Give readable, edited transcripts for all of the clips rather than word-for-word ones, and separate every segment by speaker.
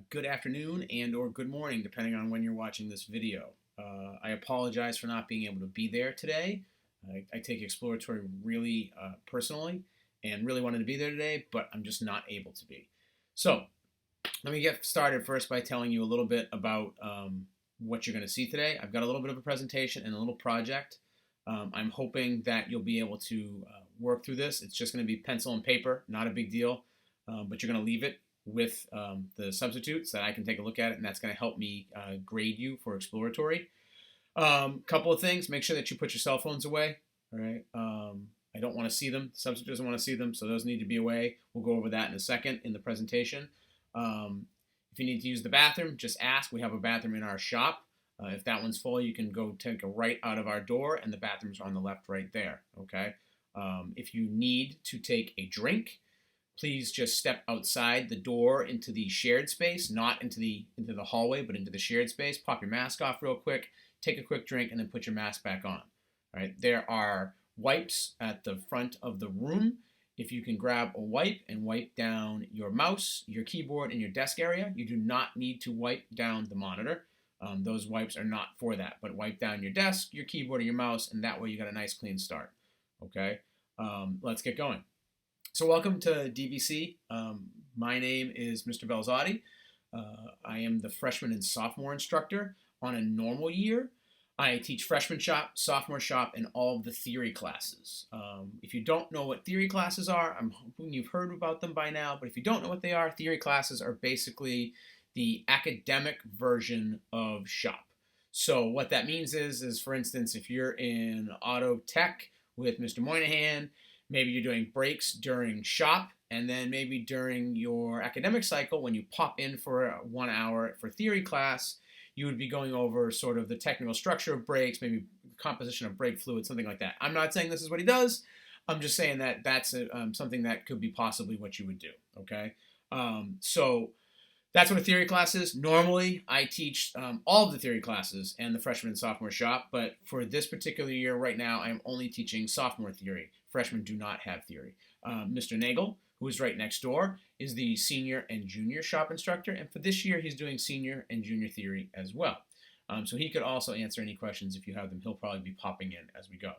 Speaker 1: Good afternoon and or good morning, depending on when you're watching this video. I apologize for not being able to be there today. I take Exploratory really personally and really wanted to be there today, but I'm just not able to be. So let me get started first by telling you a little bit about what you're going to see today. I've got a little bit of a presentation and a little project. I'm hoping that you'll be able to work through this. It's just going to be pencil and paper, not a big deal, but you're going to leave it with the substitutes that I can take a look at it, and that's going to help me grade you for exploratory. Couple of things: make sure that you put your cell phones away. All right. I don't want to see them. The substitute doesn't want to see them, so those need to be away. We'll go over that in a second in the presentation. If you need to use the bathroom, just ask. We have a bathroom in our shop. If that one's full, you can go take a right out of our door, and the bathrooms are on the left right there. Okay. If you need to take a drink, please just step outside the door into the shared space, not into the hallway, but into the shared space. Pop your mask off real quick, take a quick drink, and then put your mask back on. All right. There are wipes at the front of the room. If you can grab a wipe and wipe down your mouse, your keyboard, and your desk area, you do not need to wipe down the monitor. Those wipes are not for that, but wipe down your desk, your keyboard, and your mouse, and that way you got a nice clean start. Okay. Let's get going. So welcome to DVC. My name is Mr. Belzotti. I am the freshman and sophomore instructor. On a normal year, I teach freshman shop, sophomore shop, and all of the theory classes. If you don't know what theory classes are, I'm hoping you've heard about them by now, but if you don't know what they are, theory classes are basically the academic version of shop. So what that means is for instance, if you're in auto tech with Mr. Moynihan, maybe you're doing breaks during shop, and then maybe during your academic cycle, when you pop in for 1 hour for theory class, you would be going over sort of the technical structure of brakes, maybe composition of brake fluid, something like that. I'm not saying this is what he does. I'm just saying that that's something that could be possibly what you would do, okay? So that's what a theory class is. Normally, I teach all of the theory classes and the freshman and sophomore shop, but for this particular year right now, I'm only teaching sophomore theory. Freshmen do not have theory. Mr. Nagel, who is right next door, is the senior and junior shop instructor, and for this year, he's doing senior and junior theory as well. So he could also answer any questions if you have them. He'll probably be popping in as we go.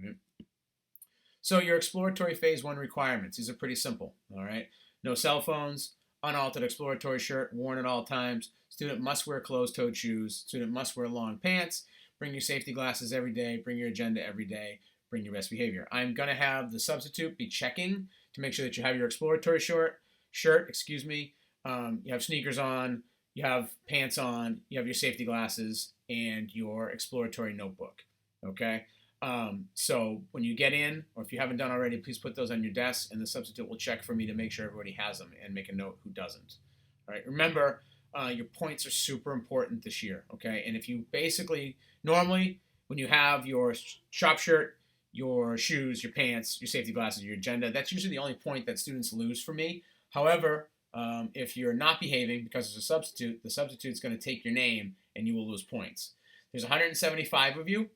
Speaker 1: Right. So your exploratory phase 1 requirements, these are pretty simple, all right? No cell phones, unaltered exploratory shirt, worn at all times. Student must wear closed-toed shoes. Student must wear long pants. Bring your safety glasses every day. Bring your agenda every day. Bring your best behavior. I'm going to have the substitute be checking to make sure that you have your exploratory shirt, you have sneakers on, you have pants on, you have your safety glasses, and your exploratory notebook. Okay? So when you get in, or if you haven't done already, please put those on your desk, and the substitute will check for me to make sure everybody has them and make a note who doesn't. All right? Remember, your points are super important this year. Okay? And if you basically, normally, when you have your shop shirt, your shoes, your pants, your safety glasses, your agenda, that's usually the only point that students lose for me. However, if you're not behaving because it's a substitute, the substitute's going to take your name and you will lose points. There's 175 of you,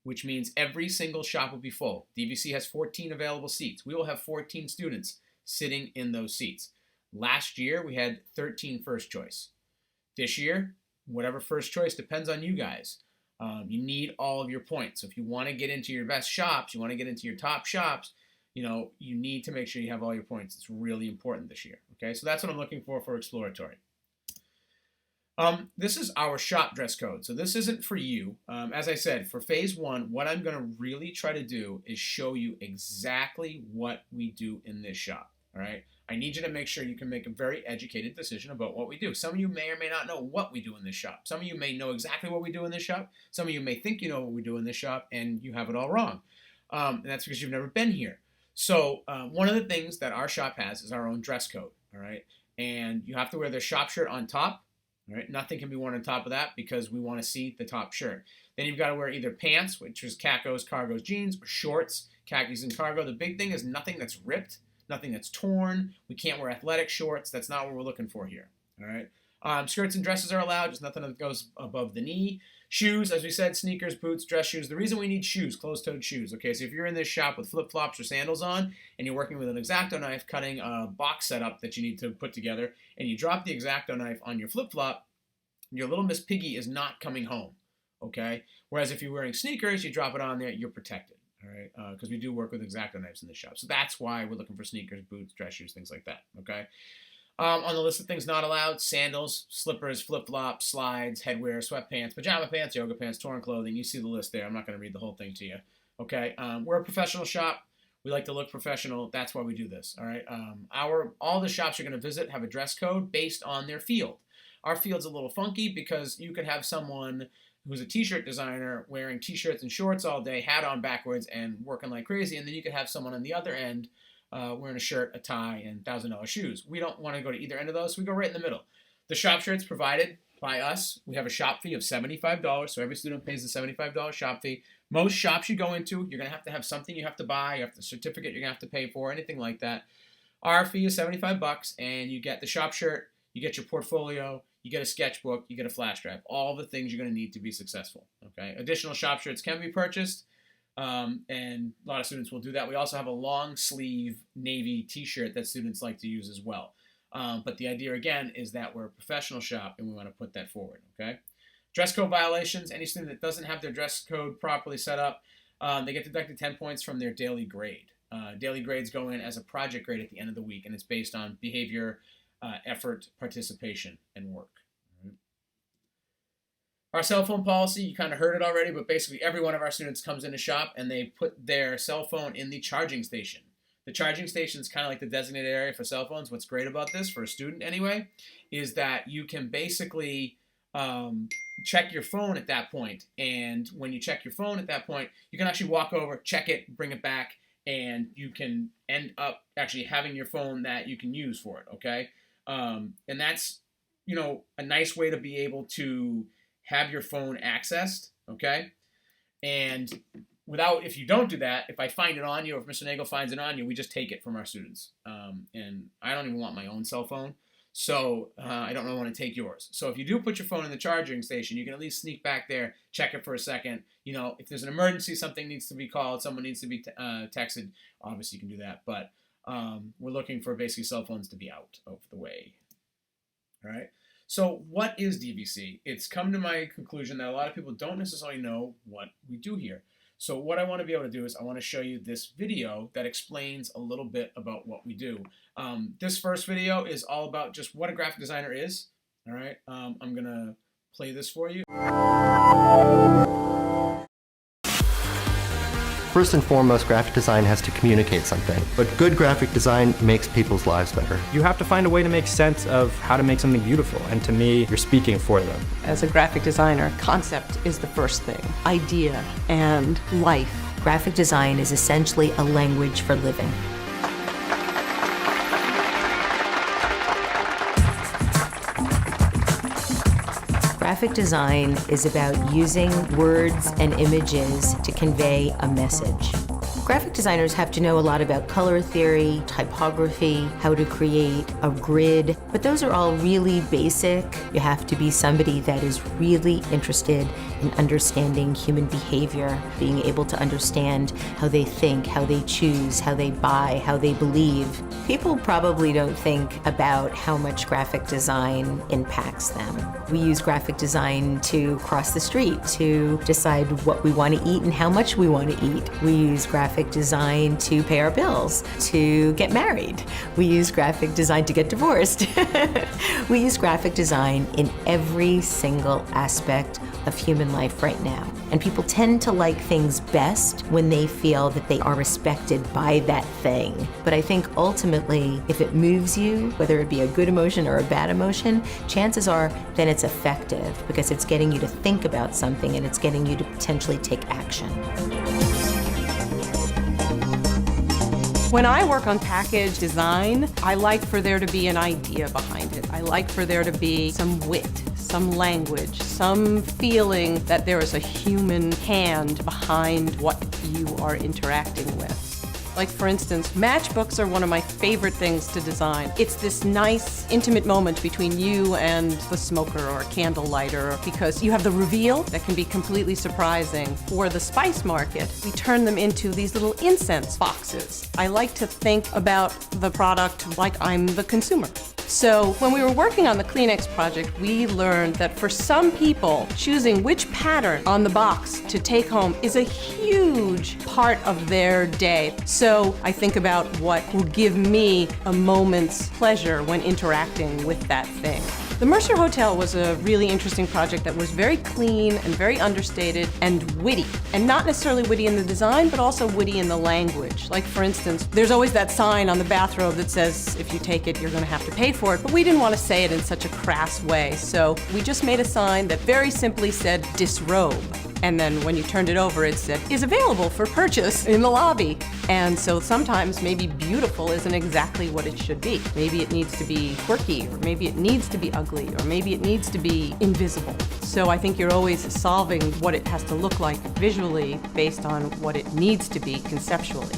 Speaker 1: which means every single shop will be full. DVC has 14 available seats. We will have 14 students sitting in those seats. Last year, we had 13 first choice. This year, whatever first choice depends on you guys. You need all of your points. So if you want to get into your best shops, you want to get into your top shops, you need to make sure you have all your points. It's really important this year. Okay, so that's what I'm looking for exploratory. This is our shop dress code. So this isn't for you. As I said, for phase 1, what I'm going to really try to do is show you exactly what we do in this shop. All right. I need you to make sure you can make a very educated decision about what we do. Some of you may or may not know what we do in this shop. Some of you may know exactly what we do in this shop. Some of you may think you know what we do in this shop, and you have it all wrong. And that's because you've never been here. So one of the things that our shop has is our own dress code. All right. And you have to wear the shop shirt on top. All right. Nothing can be worn on top of that because we want to see the top shirt. Then you've got to wear either pants, which is cacos, cargos, jeans, or shorts, khakis, and cargo. The big thing is nothing that's ripped. Nothing that's torn. We can't wear athletic shorts. That's not what we're looking for here. All right. Skirts and dresses are allowed, just nothing that goes above the knee. Shoes, as we said, sneakers, boots, dress shoes. The reason we need shoes, closed-toed shoes, okay? So if you're in this shop with flip-flops or sandals on and you're working with an X-Acto knife cutting a box setup that you need to put together and you drop the X-Acto knife on your flip-flop, your little Miss Piggy is not coming home, okay? Whereas if you're wearing sneakers, you drop it on there, you're protected, all right? Because we do work with X-Acto knives in the shop. So that's why we're looking for sneakers, boots, dress shoes, things like that, okay? On the list of things not allowed, sandals, slippers, flip-flops, slides, headwear, sweatpants, pajama pants, yoga pants, torn clothing. You see the list there. I'm not going to read the whole thing to you. Okay, we're a professional shop. We like to look professional. That's why we do this. All right. All the shops you're going to visit have a dress code based on their field. Our field's a little funky because you could have someone who's a t-shirt designer wearing t-shirts and shorts all day, hat on backwards, and working like crazy, and then you could have someone on the other end wearing a shirt, a tie, and $1,000 shoes. We don't want to go to either end of those, so we go right in the middle. The shop shirt's provided by us. We have a shop fee of $75, so every student pays the $75 shop fee. Most shops you go into, you're going to have something you have to buy, you have the certificate you're going to have to pay for, anything like that. Our fee is $75, and you get the shop shirt, you get your portfolio, you get a sketchbook, you get a flash drive, all the things you're going to need to be successful. Okay. Additional shop shirts can be purchased. And a lot of students will do that. We also have a long sleeve navy t-shirt that students like to use as well. But the idea, again, is that we're a professional shop and we want to put that forward, okay? Dress code violations, any student that doesn't have their dress code properly set up, they get deducted 10 points from their daily grade. Daily grades go in as a project grade at the end of the week, and it's based on behavior, effort, participation, and work. Our cell phone policy, you kind of heard it already, but basically every one of our students comes in a shop and they put their cell phone in the charging station. The charging station is kind of like the designated area for cell phones. What's great about this, for a student anyway, is that you can basically check your phone at that point. And when you check your phone at that point, you can actually walk over, check it, bring it back, and you can end up actually having your phone that you can use for it, okay? And that's, a nice way to be able to have your phone accessed, okay? And if you don't do that, if I find it on you, or if Mr. Nagel finds it on you, we just take it from our students. And I don't even want my own cell phone, so I don't really want to take yours. So if you do put your phone in the charging station, you can at least sneak back there, check it for a second. If there's an emergency, something needs to be called, someone needs to be texted, obviously you can do that. But we're looking for basically cell phones to be out of the way, all right? So what is DVC? It's come to my conclusion that a lot of people don't necessarily know what we do here. So what I want to be able to do is I want to show you this video that explains a little bit about what we do. This first video is all about just what a graphic designer is. All right, I'm going to play this for you.
Speaker 2: First and foremost, graphic design has to communicate something, but good graphic design makes people's lives better.
Speaker 3: You have to find a way to make sense of how to make something beautiful, and to me, you're speaking for them.
Speaker 4: As a graphic designer, concept is the first thing, idea and life.
Speaker 5: Graphic design is essentially a language for living. Graphic design is about using words and images to convey a message. Graphic designers have to know a lot about color theory, typography, how to create a grid, but those are all really basic. You have to be somebody that is really interested in understanding human behavior, being able to understand how they think, how they choose, how they buy, how they believe. People probably don't think about how much graphic design impacts them. We use graphic design to cross the street, to decide what we want to eat and how much we want to eat. We use graphic design to pay our bills, to get married. We use graphic design to get divorced. We use graphic design in every single aspect of human life right now. And people tend to like things best when they feel that they are respected by that thing. But I think ultimately, if it moves you, whether it be a good emotion or a bad emotion, chances are then it's effective because it's getting you to think about something and it's getting you to potentially take action.
Speaker 4: When I work on package design, I like for there to be an idea behind it. I like for there to be some wit, some language, some feeling that there is a human hand behind what you are interacting with. Like for instance, matchbooks are one of my favorite things to design. It's this nice, intimate moment between you and the smoker or candle lighter, because you have the reveal that can be completely surprising. For the spice market, we turn them into these little incense boxes. I like to think about the product like I'm the consumer. So when we were working on the Kleenex project, we learned that for some people, choosing which pattern on the box to take home is a huge part of their day. So I think about what will give me a moment's pleasure when interacting with that thing. The Mercer Hotel was a really interesting project that was very clean and very understated and witty. And not necessarily witty in the design, but also witty in the language. Like for instance, there's always that sign on the bathrobe that says, if you take it, you're gonna have to pay for it. But we didn't want to say it in such a crass way. So we just made a sign that very simply said, disrobe. And then when you turned it over, it said, is available for purchase in the lobby. And so sometimes maybe beautiful isn't exactly what it should be. Maybe it needs to be quirky, or maybe it needs to be ugly, or maybe it needs to be invisible. So I think you're always solving what it has to look like visually based on what it needs to be conceptually.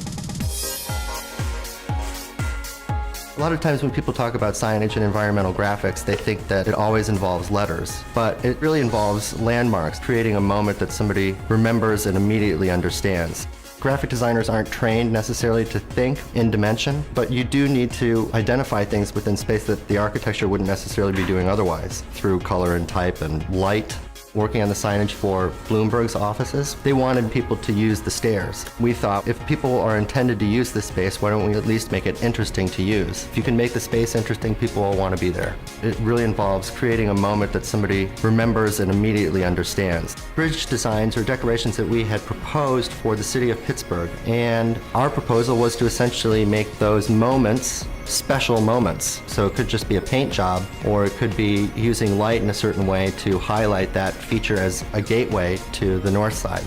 Speaker 2: A lot of times when people talk about signage and environmental graphics, they think that it always involves letters, but it really involves landmarks, creating a moment that somebody remembers and immediately understands. Graphic designers aren't trained necessarily to think in dimension, but you do need to identify things within space that the architecture wouldn't necessarily be doing otherwise, through color and type and light. Working on the signage for Bloomberg's offices, they wanted people to use the stairs. We thought, if people are intended to use this space, why don't we at least make it interesting to use? If you can make the space interesting, people will want to be there. It really involves creating a moment that somebody remembers and immediately understands. Bridge designs or decorations that we had proposed for the city of Pittsburgh, and our proposal was to essentially make those moments special moments. So it could just be a paint job, or it could be using light in a certain way to highlight that feature as a gateway to the north side.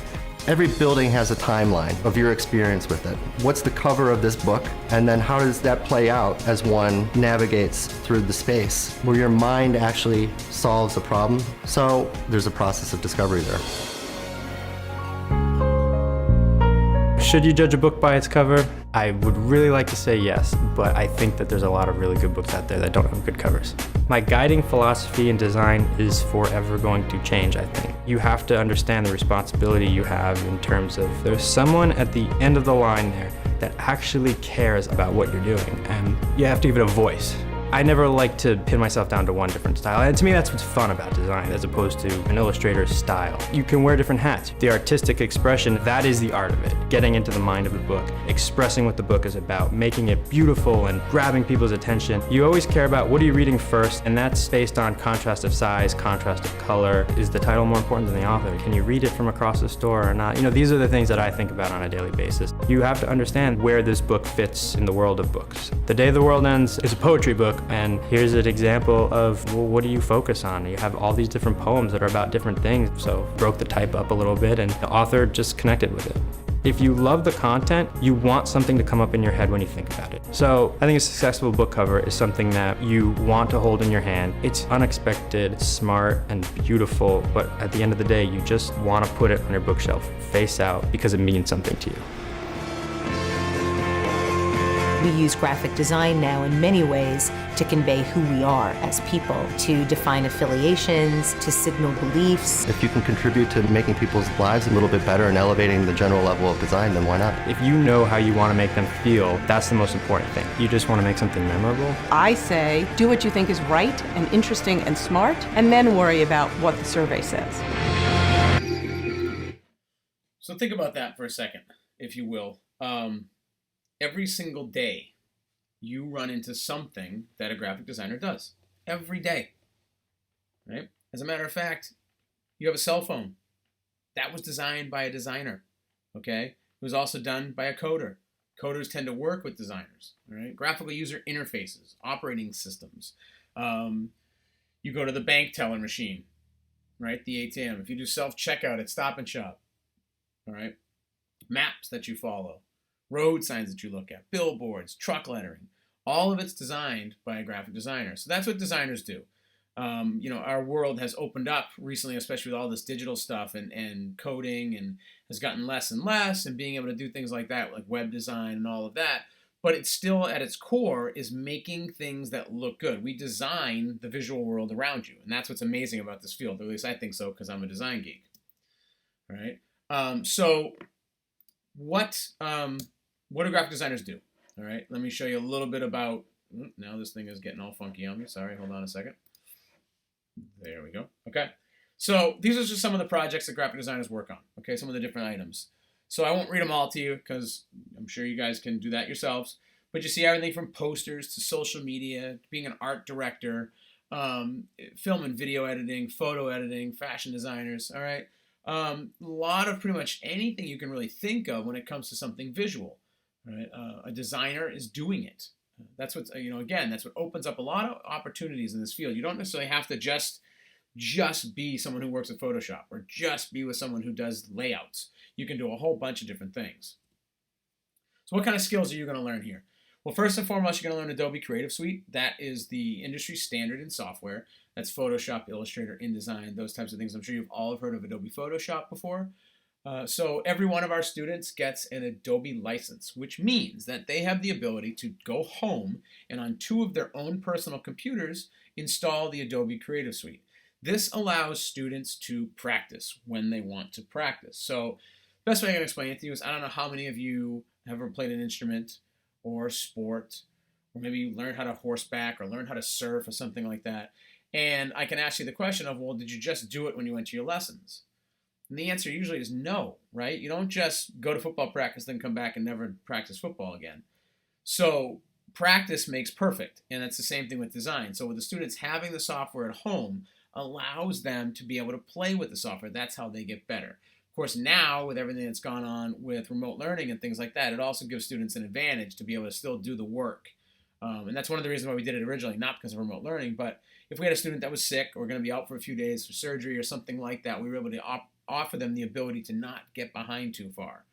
Speaker 2: Every building has a timeline of your experience with it. What's the cover of this book? And then how does that play out as one navigates through the space, where your mind actually solves a problem? So there's a process of discovery there.
Speaker 3: Should you judge a book by its cover? I would really like to say yes, but I think that there's a lot of really good books out there that don't have good covers. My guiding philosophy in design is forever going to change, I think. You have to understand the responsibility you have in terms of there's someone at the end of the line there that actually cares about what you're doing, and you have to give it a voice. I never like to pin myself down to one different style, and to me that's what's fun about design as opposed to an illustrator's style. You can wear different hats. The artistic expression, that is the art of it. Getting into the mind of the book, expressing what the book is about, making it beautiful and grabbing people's attention. You always care about what are you reading first, and that's based on contrast of size, contrast of color. Is the title more important than the author? Can you read it from across the store or not? You know, these are the things that I think about on a daily basis. You have to understand where this book fits in the world of books. The Day the World Ends is a poetry book, and here's an example of, well, what do you focus on? You have all these different poems that are about different things, so broke the type up a little bit, and the author just connected with it. If you love the content, you want something to come up in your head when you think about it. So I think a successful book cover is something that you want to hold in your hand. It's unexpected, smart, and beautiful, but at the end of the day, you just want to put it on your bookshelf, face out, because it means something to you.
Speaker 5: We use graphic design now in many ways to convey who we are as people, to define affiliations, to signal beliefs.
Speaker 2: If you can contribute to making people's lives a little bit better and elevating the general level of design, then why not?
Speaker 3: If you know how you want to make them feel, that's the most important thing. You just want to make something memorable.
Speaker 4: I say, do what you think is right and interesting and smart, and then worry about what the survey says.
Speaker 1: So think about that for a second, if you will. Every single day, you run into something that a graphic designer does. Every day, right? As a matter of fact, you have a cell phone. That was designed by a designer, okay? It was also done by a coder. Coders tend to work with designers, right? Graphical user interfaces, operating systems. You go to the bank teller machine, right? The ATM. If you do self-checkout at Stop and Shop, all right? Maps that you follow. Road signs that you look at, billboards, truck lettering, all of it's designed by a graphic designer. So that's what designers do. Our world has opened up recently, especially with all this digital stuff and coding, and has gotten less and less, and being able to do things like that, like web design and all of that. But it's still at its core is making things that look good. We design the visual world around you, and that's what's amazing about this field. Or at least I think so, because I'm a design geek. All right. So what do graphic designers do? All right. Let me show you a little bit about. Now this thing is getting all funky on me. Sorry. Hold on a second. There we go. Okay. So these are just some of the projects that graphic designers work on. Okay. Some of the different items. So I won't read them all to you because I'm sure you guys can do that yourselves. But you see everything from posters to social media, being an art director, film and video editing, photo editing, fashion designers. All right. A lot of pretty much anything you can really think of when it comes to something visual. Right. A designer is doing it. That's what, again, that's what opens up a lot of opportunities in this field. You don't necessarily have to just be someone who works with Photoshop or just be with someone who does layouts. You can do a whole bunch of different things. So what kind of skills are you going to learn here? Well, first and foremost, you're going to learn Adobe Creative Suite. That is the industry standard in software. That's Photoshop, Illustrator, InDesign, those types of things. I'm sure you've all heard of Adobe Photoshop before. So every one of our students gets an Adobe license, which means that they have the ability to go home and on 2 of their own personal computers install the Adobe Creative Suite. This allows students to practice when they want to practice. So best way I can explain it to you is I don't know how many of you have ever played an instrument or sport, or maybe you learned how to horseback or learned how to surf or something like that. And I can ask you the question of, well, did you just do it when you went to your lessons? And the answer usually is no, right? You don't just go to football practice, then come back and never practice football again. So practice makes perfect, and that's the same thing with design. So with the students having the software at home allows them to be able to play with the software. That's how they get better. Of course, now with everything that's gone on with remote learning and things like that, it also gives students an advantage to be able to still do the work. And that's one of the reasons why we did it originally, not because of remote learning, but if we had a student that was sick or going to be out for a few days for surgery or something like that, we were able to offer them the ability to not get behind too far.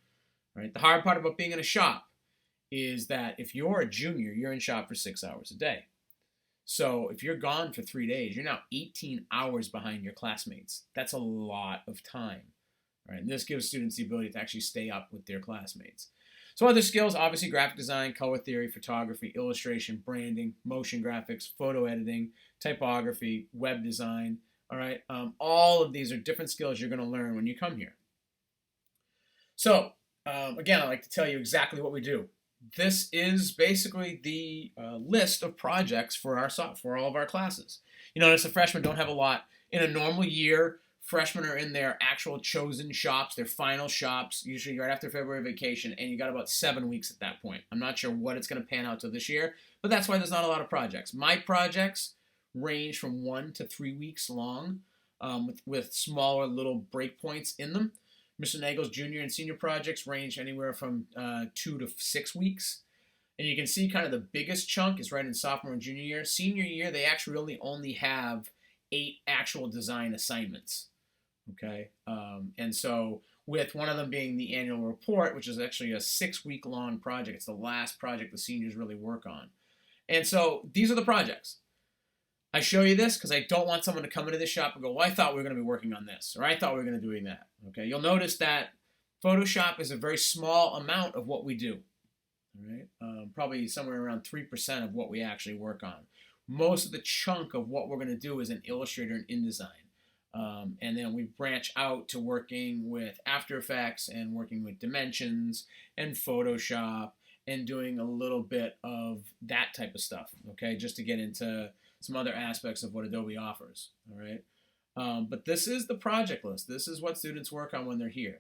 Speaker 1: Right? The hard part about being in a shop is that if you're a junior, you're in shop for 6 hours a day. So if you're gone for 3 days, you're now 18 hours behind your classmates. That's a lot of time. Right? And this gives students the ability to actually stay up with their classmates. So other skills, obviously graphic design, color theory, photography, illustration, branding, motion graphics, photo editing, typography, web design. All right, all of these are different skills you're going to learn when you come here. So again, I like to tell you exactly what we do. This is basically the list of projects for all of our classes. You notice the freshmen don't have a lot. In a normal year, freshmen are in their actual chosen shops, their final shops, usually right after February vacation, and you got about 7 weeks at that point. I'm not sure what it's going to pan out to this year, but that's why there's not a lot of projects. My projects range from 1 to 3 weeks long, with smaller little breakpoints in them. Mr. Nagel's junior and senior projects range anywhere from 2 to 6 weeks. And you can see kind of the biggest chunk is right in sophomore and junior year. Senior year, they actually really only have 8 actual design assignments. Okay, and so with one of them being the annual report, which is actually a 6-week long project. It's the last project the seniors really work on. And so these are the projects. I show you this because I don't want someone to come into this shop and go, well, I thought we were going to be working on this, or I thought we were going to be doing that. Okay, you'll notice that Photoshop is a very small amount of what we do. All right, probably somewhere around 3% of what we actually work on. Most of the chunk of what we're going to do is in Illustrator and InDesign. And then we branch out to working with After Effects and working with Dimensions and Photoshop and doing a little bit of that type of stuff, okay, just to get into some other aspects of what Adobe offers, all right? But this is the project list. This is what students work on when they're here.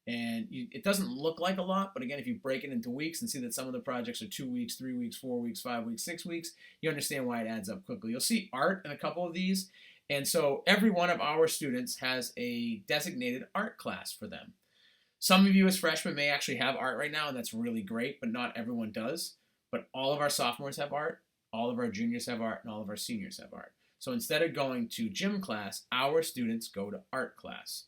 Speaker 1: And it doesn't look like a lot, but again, if you break it into weeks and see that some of the projects are 2 weeks, 3 weeks, 4 weeks, 5 weeks, 6 weeks, you understand why it adds up quickly. You'll see art in a couple of these. And so every one of our students has a designated art class for them. Some of you as freshmen may actually have art right now, and that's really great, but not everyone does. But all of our sophomores have art, all of our juniors have art, and all of our seniors have art. So instead of going to gym class, our students go to art class.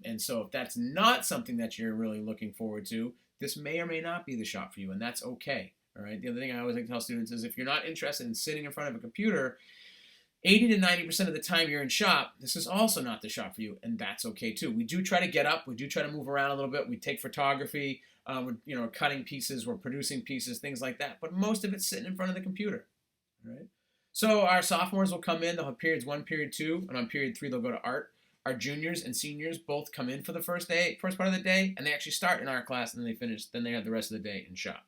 Speaker 1: And so if that's not something that you're really looking forward to, this may or may not be the shop for you, and that's okay. All right. The other thing I always like to tell students is if you're not interested in sitting in front of a computer, 80 to 90% of the time you're in shop, this is also not the shop for you, and that's okay too. We do try to get up, we do try to move around a little bit. We take photography, we're cutting pieces, we're producing pieces, things like that. But most of it's sitting in front of the computer, right? So our sophomores will come in, they'll have periods 1, period 2, and on period 3 they'll go to art. Our juniors and seniors both come in for the first part of the day, and they actually start in our class and then they finish, then they have the rest of the day in shop.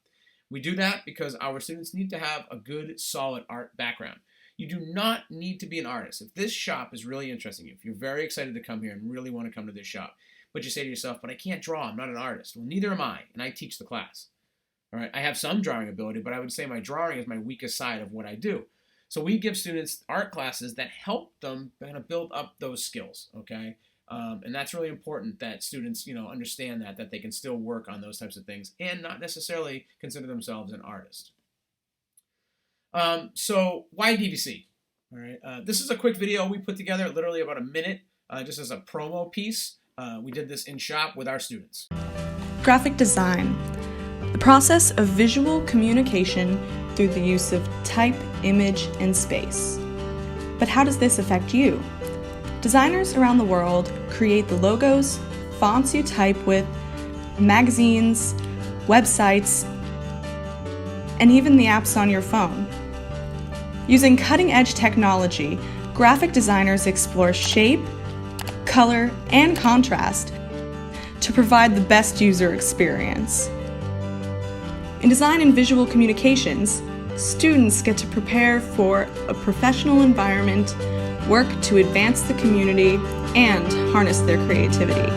Speaker 1: We do that because our students need to have a good, solid art background. You do not need to be an artist. If this shop is really interesting you, if you're very excited to come here and really want to come to this shop, but you say to yourself, but I can't draw, I'm not an artist. Well, neither am I, and I teach the class. All right, I have some drawing ability, but I would say my drawing is my weakest side of what I do. So we give students art classes that help them kind of build up those skills, okay? And that's really important that students, understand that they can still work on those types of things and not necessarily consider themselves an artist. So why DVC? All right, this is a quick video we put together, literally about a minute, just as a promo piece. We did this in shop with our students.
Speaker 6: Graphic design, the process of visual communication through the use of type, image, and space. But how does this affect you? Designers around the world create the logos, fonts you type with, magazines, websites, and even the apps on your phone. Using cutting-edge technology, graphic designers explore shape, color, and contrast to provide the best user experience. In design and visual communications, students get to prepare for a professional environment, work to advance the community, and harness their creativity.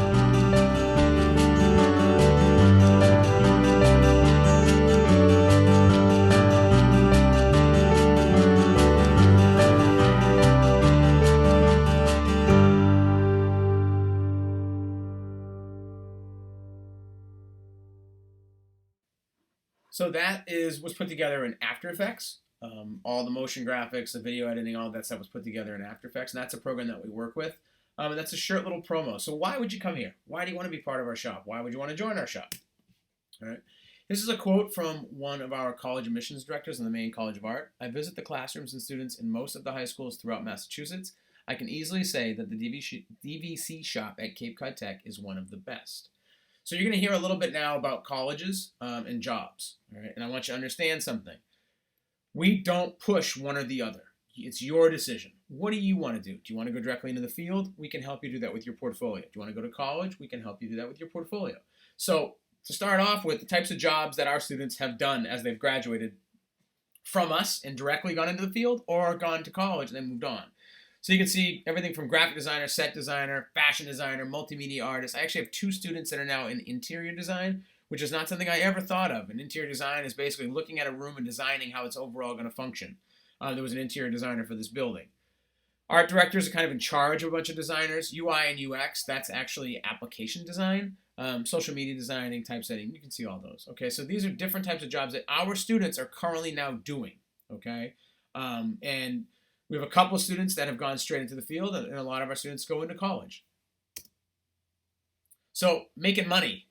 Speaker 1: So that was put together in After Effects. All the motion graphics, the video editing, all that stuff was put together in After Effects, and that's a program that we work with. And that's a short little promo. So why would you come here? Why do you want to be part of our shop? Why would you want to join our shop? All right. This is a quote from one of our college admissions directors in the Maine College of Art. I visit the classrooms and students in most of the high schools throughout Massachusetts. I can easily say that the DVC shop at Cape Cod Tech is one of the best. So you're going to hear a little bit now about colleges and jobs. All right? And I want you to understand something. We don't push one or the other. It's your decision. What do you want to do? Do you want to go directly into the field? We can help you do that with your portfolio. Do you want to go to college? We can help you do that with your portfolio. So to start off with, the types of jobs that our students have done as they've graduated from us and directly gone into the field or gone to college and then moved on. So you can see everything from graphic designer, set designer, fashion designer, multimedia artist. I actually have 2 students that are now in interior design, which is not something I ever thought of. And interior design is basically looking at a room and designing how it's overall going to function. There was an interior designer for this building. Art directors are kind of in charge of a bunch of designers. UI and UX, that's actually application design. Social media designing, typesetting, you can see all those. Okay, so these are different types of jobs that our students are currently now doing. Okay, and we have a couple of students that have gone straight into the field, and a lot of our students go into college. So making money.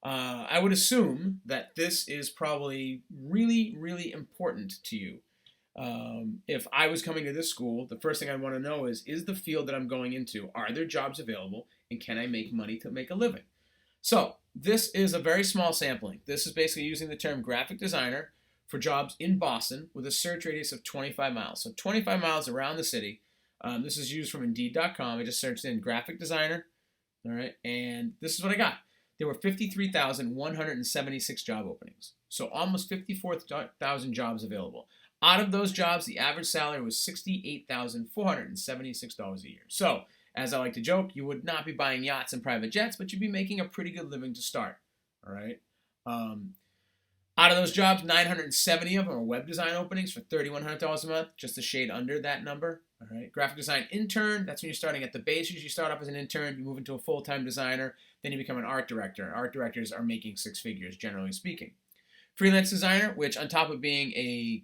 Speaker 1: I would assume that this is probably really, really important to you. If I was coming to this school, the first thing I want to know is the field that I'm going into, are there jobs available, and can I make money to make a living? So this is a very small sampling. This is basically using the term graphic designer for jobs in Boston with a search radius of 25 miles. So 25 miles around the city. This is used from Indeed.com. I just searched in graphic designer. All right, and this is what I got. There were 53,176 job openings. So almost 54,000 jobs available. Out of those jobs, the average salary was $68,476 a year. So, as I like to joke, you would not be buying yachts and private jets, but you'd be making a pretty good living to start. All right. Out of those jobs, 970 of them are web design openings for $3,100 a month, just a shade under that number. All right. Graphic design intern, that's when you're starting at the base. You start off as an intern, you move into a full-time designer, then you become an art director. Art directors are making 6 figures, generally speaking. Freelance designer, which on top of being a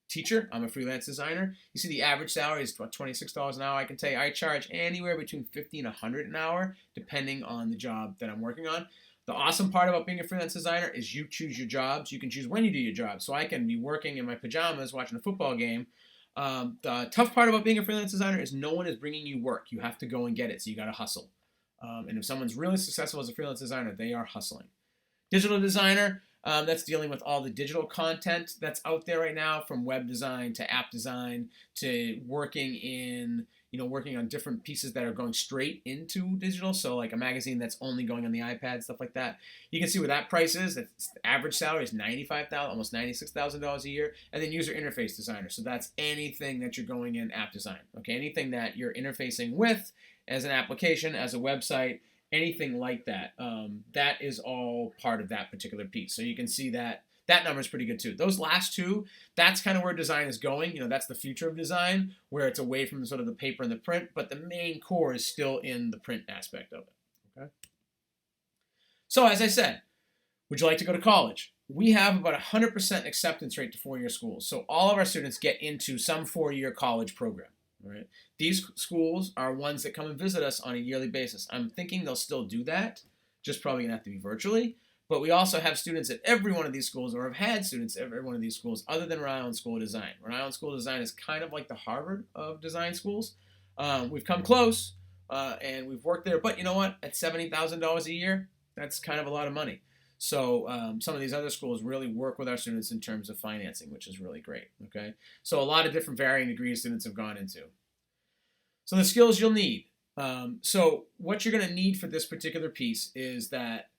Speaker 1: teacher, I'm a freelance designer. You see the average salary is about $26 an hour. I can tell you I charge anywhere between $50 and $100 an hour, depending on the job that I'm working on. The awesome part about being a freelance designer is you choose your jobs. You can choose when you do your job. So I can be working in my pajamas watching a football game, The tough part about being a freelance designer is no one is bringing you work. You have to go and get it, so you got to hustle. And if someone's really successful as a freelance designer, they are hustling. Digital designer, that's dealing with all the digital content that's out there right now, from web design to app design to working on different pieces that are going straight into digital. So like a magazine that's only going on the iPad, stuff like that. You can see where that price is. The average salary is $95,000, almost $96,000 a year. And then user interface designer. So that's anything that you're going in app design. Okay, anything that you're interfacing with as an application, as a website, anything like that. That is all part of that particular piece. So you can see that number is pretty good too. Those last two, that's kind of where design is going. That's the future of design, where it's away from sort of the paper and the print, but the main core is still in the print aspect of it. Okay. So as I said, would you like to go to college? We have about 100% acceptance rate to four-year schools. So all of our students get into some four-year college program. Right. These schools are ones that come and visit us on a yearly basis. I'm thinking they'll still do that, just probably going to have to be virtually. But we also have students at every one of these schools, or have had students at every one of these schools, other than Rhode Island School of Design. Rhode Island School of Design is kind of like the Harvard of design schools. We've come close, and we've worked there. But you know what? At $70,000 a year, that's kind of a lot of money. So some of these other schools really work with our students in terms of financing, which is really great. Okay, so a lot of different varying degrees students have gone into. So the skills you'll need. So what you're going to need for this particular piece is that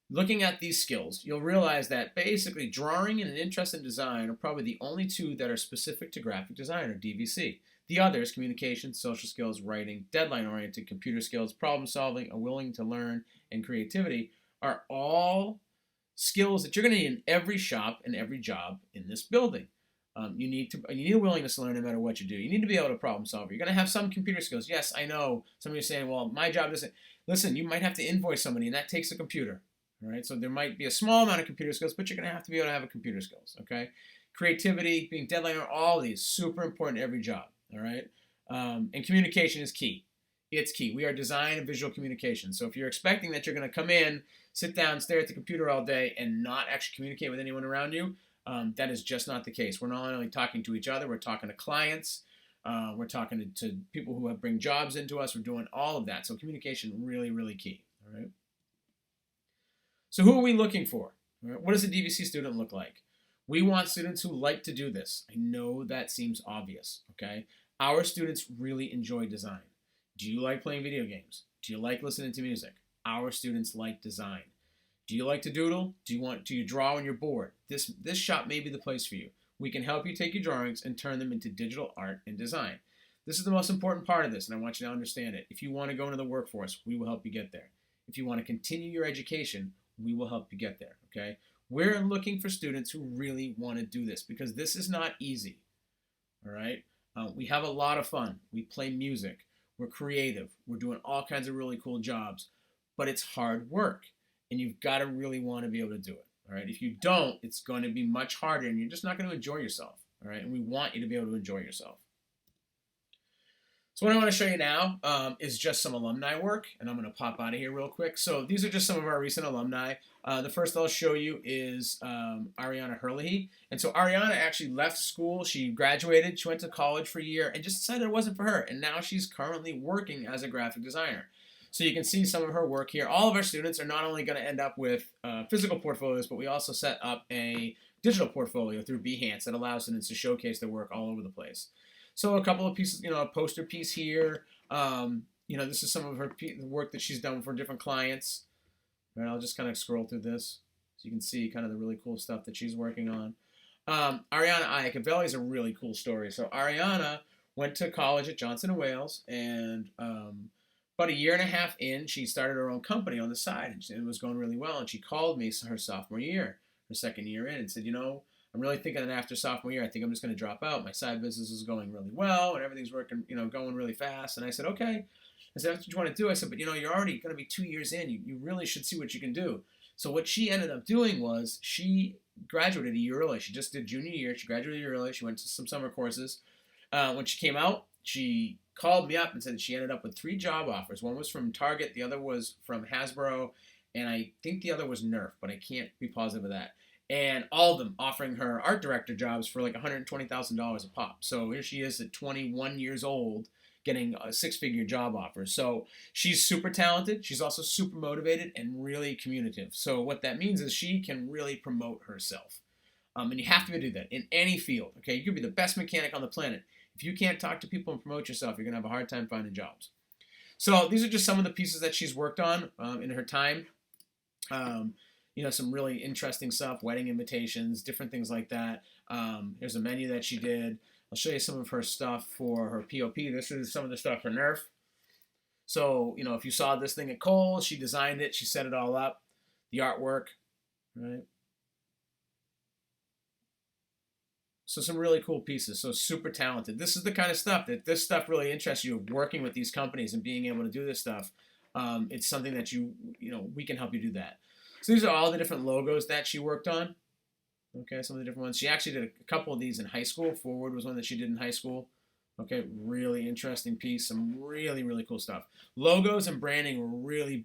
Speaker 1: looking at these skills, you'll realize that basically drawing and an interest in design are probably the only two that are specific to graphic design, or DVC. The others, communication, social skills, writing, deadline-oriented, computer skills, problem solving, a willing to learn, and creativity, are all skills that you're going to need in every shop and every job in this building. You need a willingness to learn no matter what you do. You need to be able to problem solve. You're going to have some computer skills. Yes, I know some of you are saying, well, my job doesn't. Listen, you might have to invoice somebody, and that takes a computer. All right, so there might be a small amount of computer skills, but you're going to have to be able to have a computer skills. Okay, creativity, being deadline, all of these super important to every job. All right, and communication is key. It's key. We are design and visual communication. So if you're expecting that you're going to come in, sit down, stare at the computer all day, and not actually communicate with anyone around you, that is just not the case. We're not only talking to each other, we're talking to clients, we're talking to people who bring jobs into us, we're doing all of that. So communication, really, really key. All right. So who are we looking for? All right. What does a DVC student look like? We want students who like to do this. I know that seems obvious, okay? Our students really enjoy design. Do you like playing video games? Do you like listening to music? Our students like design. Do you like to doodle? Do you draw when you're bored? This shop may be the place for you. We can help you take your drawings and turn them into digital art and design. This is the most important part of this, and I want you to understand it. If you want to go into the workforce, we will help you get there. If you want to continue your education, we will help you get there, okay? We're looking for students who really want to do this, because this is not easy, all right? We have a lot of fun. We play music. We're creative. We're doing all kinds of really cool jobs, but it's hard work, and you've got to really want to be able to do it, all right? If you don't, it's going to be much harder, and you're just not going to enjoy yourself, all right? And we want you to be able to enjoy yourself. So what I want to show you now is just some alumni work, and I'm going to pop out of here real quick. So these are just some of our recent alumni. The first I'll show you is Ariana Herlihy. And so Ariana actually left school. She graduated. She went to college for a year and just decided it wasn't for her. And now she's currently working as a graphic designer. So you can see some of her work here. All of our students are not only going to end up with physical portfolios, but we also set up a digital portfolio through Behance that allows students to showcase their work all over the place. So a couple of pieces, a poster piece here. This is some of her work that she's done for different clients. Right, I'll just kind of scroll through this so you can see kind of the really cool stuff that she's working on. Ariana Iacovelli is a really cool story. So Ariana went to college at Johnson & Wales, and about a year and a half in, she started her own company on the side, and it was going really well. And she called me her sophomore year, her second year in, and said, I'm really thinking that after sophomore year, I think I'm just going to drop out. My side business is going really well, and everything's working, going really fast. And I said, okay. I said, that's what you want to do. I said, but you're already going to be 2 years in. You really should see what you can do. So what she ended up doing was she graduated a year early. She just did junior year. She graduated a year early. She went to some summer courses. When she came out, she called me up and said she ended up with 3 job offers. One was from Target. The other was from Hasbro. And I think the other was Nerf, but I can't be positive of that. and all of them offering her art director jobs for like $120,000 a pop. So here she is at 21 years old getting a six-figure job offer. So she's super talented. She's also super motivated and really communicative. So what that means is she can really promote herself. And you have to do that in any field. Okay, you could be the best mechanic on the planet. If you can't talk to people and promote yourself, you're gonna have a hard time finding jobs. So these are just some of the pieces that she's worked on in her time. You know, some really interesting stuff, wedding invitations, different things like that. Here's a menu that she did. I'll show you some of her stuff for her POP. This is some of the stuff for Nerf. So, you know, if you saw this thing at Kohl's, she designed it, she set it all up, the artwork, right? So some really cool pieces. So super talented. This is the kind of stuff this stuff really interests you, working with these companies and being able to do this stuff. It's something that we can help you do that. So these are all the different logos that she worked on. Okay, some of the different ones. She actually did a couple of these in high school. Forward was one that she did in high school. Okay, really interesting piece. Some really, really cool stuff. Logos and branding were really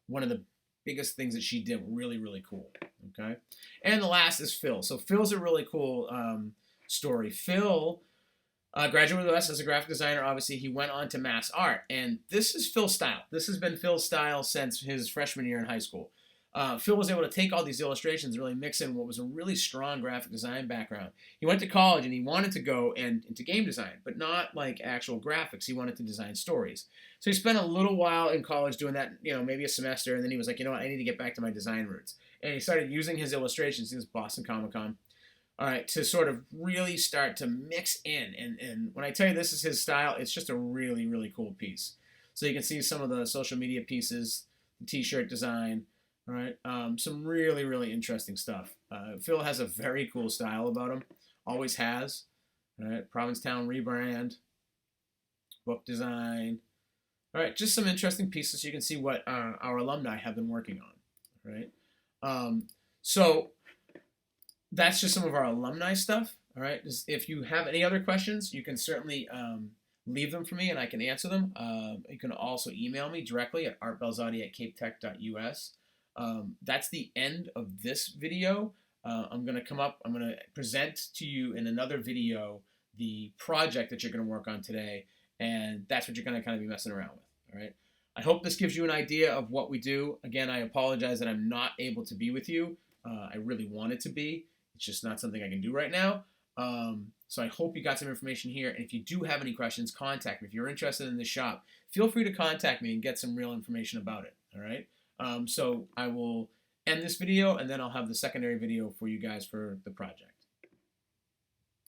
Speaker 1: one of the biggest things that she did. Really, really cool. Okay, and the last is Phil. So Phil's a really cool story. Phil graduated with us as a graphic designer. Obviously, he went on to mass art, and this is Phil's style. This has been Phil's style since his freshman year in high school. Phil was able to take all these illustrations and really mix in what was a really strong graphic design background. He went to college and he wanted to go into game design, but not like actual graphics. He wanted to design stories. So he spent a little while in college doing that, maybe a semester, and then he was like, you know what, I need to get back to my design roots. And he started using his illustrations, he was Boston Comic Con, all right, to sort of really start to mix in. And when I tell you this is his style, it's just a really, really cool piece. So you can see some of the social media pieces, the t-shirt design, all right, some really, really interesting stuff. Phil has a very cool style about him, always has. All right, Provincetown rebrand, book design. All right, just some interesting pieces so you can see what our alumni have been working on. All right, so that's just some of our alumni stuff. All right, if you have any other questions, you can certainly leave them for me and I can answer them. You can also email me directly at artbelzadi@capetech.us. That's the end of this video. I'm going to present to you in another video the project that you're going to work on today, and that's what you're going to kind of be messing around with. All right. I hope this gives you an idea of what we do. Again, I apologize that I'm not able to be with you. I really wanted to be. It's just not something I can do right now. So I hope you got some information here. And if you do have any questions, contact me. If you're interested in this shop, feel free to contact me and get some real information about it. All right. So I will end this video, and then I'll have the secondary video for you guys for the project.